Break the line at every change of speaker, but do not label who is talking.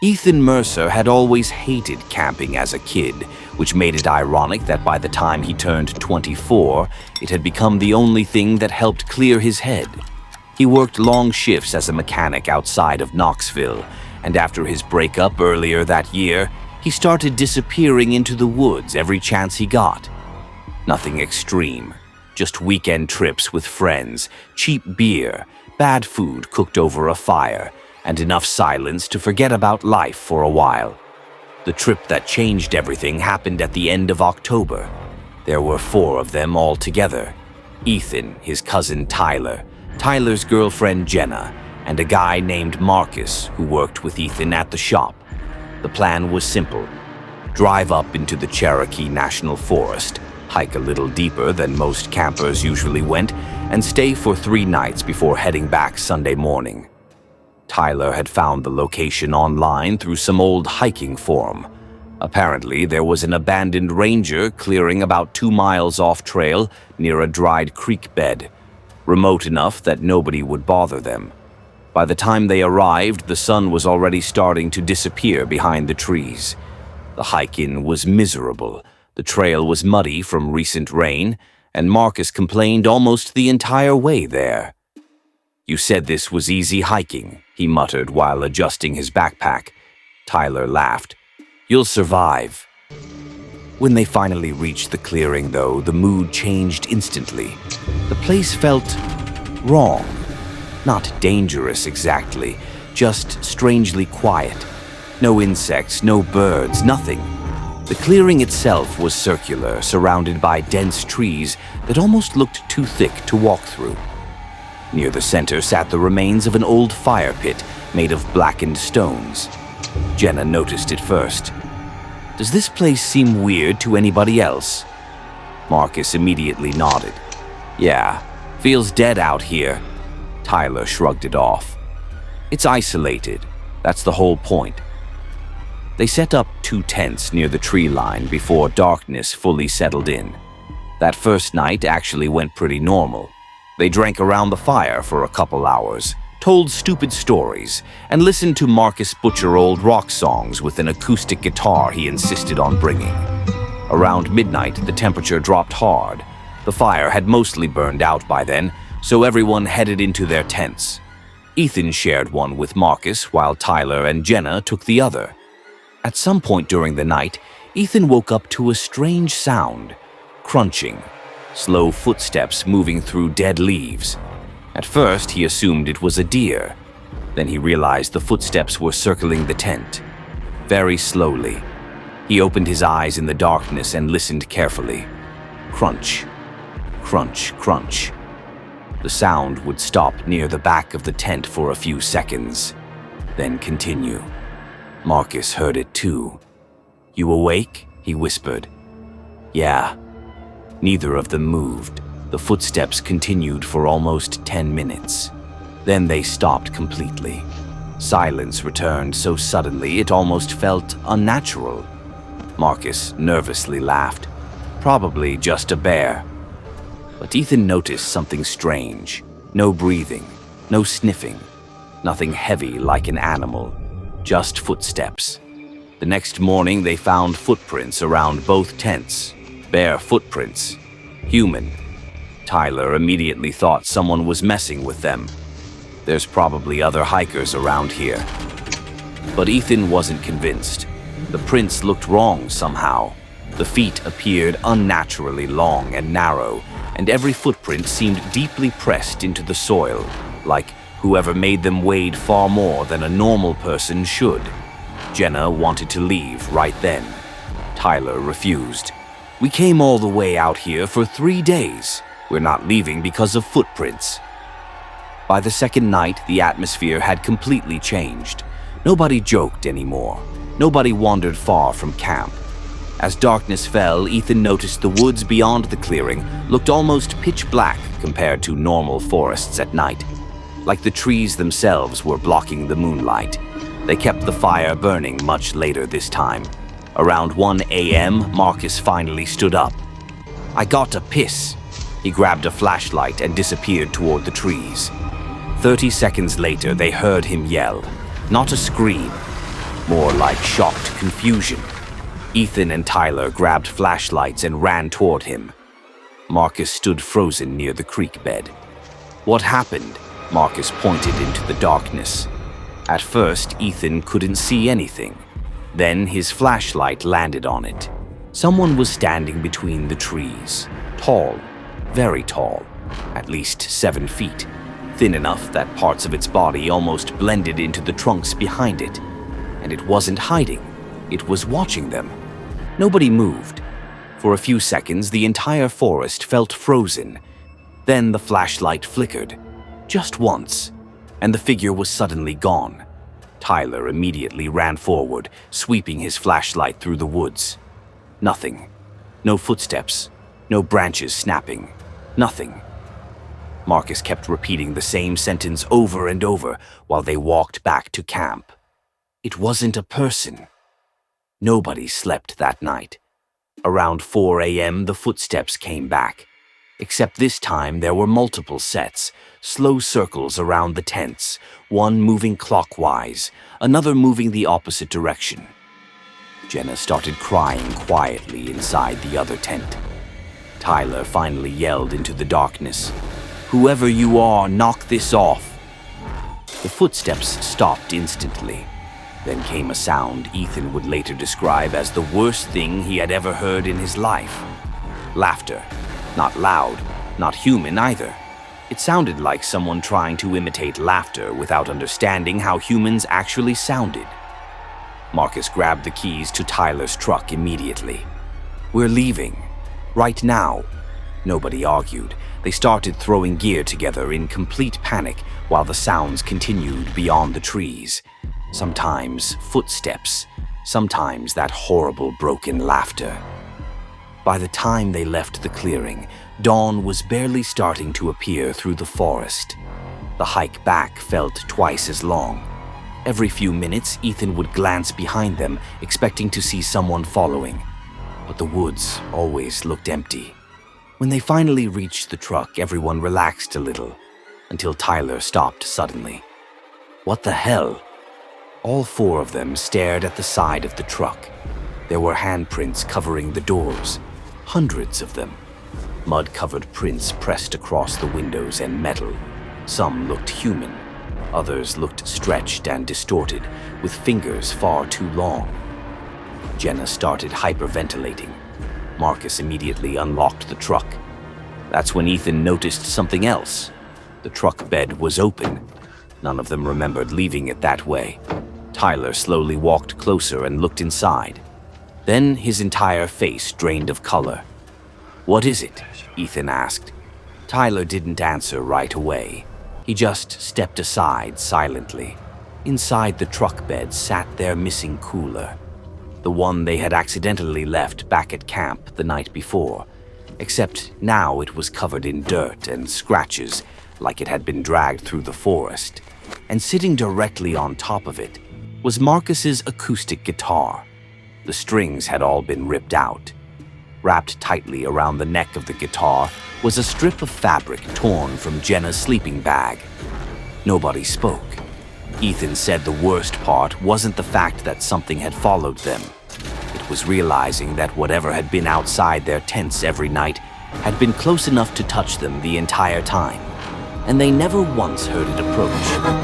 Ethan Mercer had always hated camping as a kid, which made it ironic that by the time he turned 24, it had become the only thing that helped clear his head. He worked long shifts as a mechanic outside of Knoxville, and after his breakup earlier that year, he started disappearing into the woods every chance he got. Nothing extreme, just weekend trips with friends, cheap beer, bad food cooked over a fire, and enough silence to forget about life for a while. The trip that changed everything happened at the end of October. There were 4 of them all together: Ethan, his cousin Tyler, Tyler's girlfriend Jenna, and a guy named Marcus who worked with Ethan at the shop. The plan was simple: drive up into the Cherokee National Forest, hike a little deeper than most campers usually went, and stay for 3 nights before heading back Sunday morning. Tyler had found the location online through some old hiking forum. Apparently, there was an abandoned ranger clearing about 2 miles off trail near a dried creek bed, remote enough that nobody would bother them. By the time they arrived, the sun was already starting to disappear behind the trees. The hike-in was miserable. The trail was muddy from recent rain, and Marcus complained almost the entire way there. "You said this was easy hiking," he muttered while adjusting his backpack. Tyler laughed. "You'll survive." When they finally reached the clearing, though, the mood changed instantly. The place felt wrong. Not dangerous exactly, just strangely quiet. No insects, no birds, nothing. The clearing itself was circular, surrounded by dense trees that almost looked too thick to walk through. Near the center sat the remains of an old fire pit made of blackened stones. Jenna noticed it first. "Does this place seem weird to anybody else?" Marcus immediately nodded. "Yeah, feels dead out here." Tyler shrugged it off. "It's isolated. That's the whole point." They set up 2 tents near the tree line before darkness fully settled in. That first night actually went pretty normal. They drank around the fire for a couple hours, told stupid stories, and listened to Marcus butcher old rock songs with an acoustic guitar he insisted on bringing. Around midnight, the temperature dropped hard. The fire had mostly burned out by then, so everyone headed into their tents. Ethan shared one with Marcus, while Tyler and Jenna took the other. At some point during the night, Ethan woke up to a strange sound: crunching, slow footsteps moving through dead leaves. At first, he assumed it was a deer. Then he realized the footsteps were circling the tent. Very slowly, he opened his eyes in the darkness and listened carefully. Crunch, crunch, crunch. The sound would stop near the back of the tent for a few seconds, then continue. Marcus heard it too. "You awake?" he whispered. "Yeah." Neither of them moved. The footsteps continued for almost 10 minutes. Then they stopped completely. Silence returned so suddenly it almost felt unnatural. Marcus nervously laughed. Probably just a bear. But Ethan noticed something strange. No breathing, no sniffing, nothing heavy like an animal, just footsteps. The next morning they found footprints around both tents. Bare footprints. Human. Tyler immediately thought someone was messing with them. There's probably other hikers around here. But Ethan wasn't convinced. The prints looked wrong somehow. The feet appeared unnaturally long and narrow, and every footprint seemed deeply pressed into the soil, like whoever made them weighed far more than a normal person should. Jenna wanted to leave right then. Tyler refused. "We came all the way out here for 3 days. We're not leaving because of footprints." By the second night, the atmosphere had completely changed. Nobody joked anymore. Nobody wandered far from camp. As darkness fell, Ethan noticed the woods beyond the clearing looked almost pitch black compared to normal forests at night. Like the trees themselves were blocking the moonlight. They kept the fire burning much later this time. Around 1 a.m., Marcus finally stood up. "I got to piss." He grabbed a flashlight and disappeared toward the trees. 30 seconds later, they heard him yell. Not a scream. more like shocked confusion. Ethan and Tyler grabbed flashlights and ran toward him. Marcus stood frozen near the creek bed. "What happened?" Marcus pointed into the darkness. At first, Ethan couldn't see anything. Then his flashlight landed on it. Someone was standing between the trees. Tall, very tall, at least 7 feet. Thin enough that parts of its body almost blended into the trunks behind it. And it wasn't hiding, it was watching them. Nobody moved. For a few seconds, the entire forest felt frozen. Then the flashlight flickered, just once, and the figure was suddenly gone. Tyler immediately ran forward, sweeping his flashlight through the woods. Nothing. No footsteps, no branches snapping, nothing. Marcus kept repeating the same sentence over and over while they walked back to camp. It wasn't a person. Nobody slept that night. Around 4 a.m., the footsteps came back. Except this time there were multiple sets, slow circles around the tents, one moving clockwise, another moving the opposite direction. Jenna started crying quietly inside the other tent. Tyler finally yelled into the darkness, "Whoever you are, knock this off." The footsteps stopped instantly. Then came a sound Ethan would later describe as the worst thing he had ever heard in his life. Laughter. Not loud, not human either. It sounded like someone trying to imitate laughter without understanding how humans actually sounded. Marcus grabbed the keys to Tyler's truck immediately. "We're leaving. Right now." Nobody argued. They started throwing gear together in complete panic while the sounds continued beyond the trees. Sometimes footsteps, sometimes that horrible broken laughter. By the time they left the clearing, dawn was barely starting to appear through the forest. The hike back felt twice as long. Every few minutes, Ethan would glance behind them, expecting to see someone following. But the woods always looked empty. When they finally reached the truck, everyone relaxed a little, until Tyler stopped suddenly. "What the hell?" All 4 of them stared at the side of the truck. There were handprints covering the doors, hundreds of them. Mud-covered prints pressed across the windows and metal. Some looked human, others looked stretched and distorted, with fingers far too long. Jenna started hyperventilating. Marcus immediately unlocked the truck. That's when Ethan noticed something else. The truck bed was open. None of them remembered leaving it that way. Tyler slowly walked closer and looked inside. Then his entire face drained of color. "What is it?" Ethan asked. Tyler didn't answer right away. He just stepped aside silently. Inside the truck bed sat their missing cooler, the one they had accidentally left back at camp the night before, except now it was covered in dirt and scratches like it had been dragged through the forest. And sitting directly on top of it was Marcus's acoustic guitar. The strings had all been ripped out. Wrapped tightly around the neck of the guitar was a strip of fabric torn from Jenna's sleeping bag. Nobody spoke. Ethan said the worst part wasn't the fact that something had followed them. It was realizing that whatever had been outside their tents every night had been close enough to touch them the entire time, and they never once heard it approach.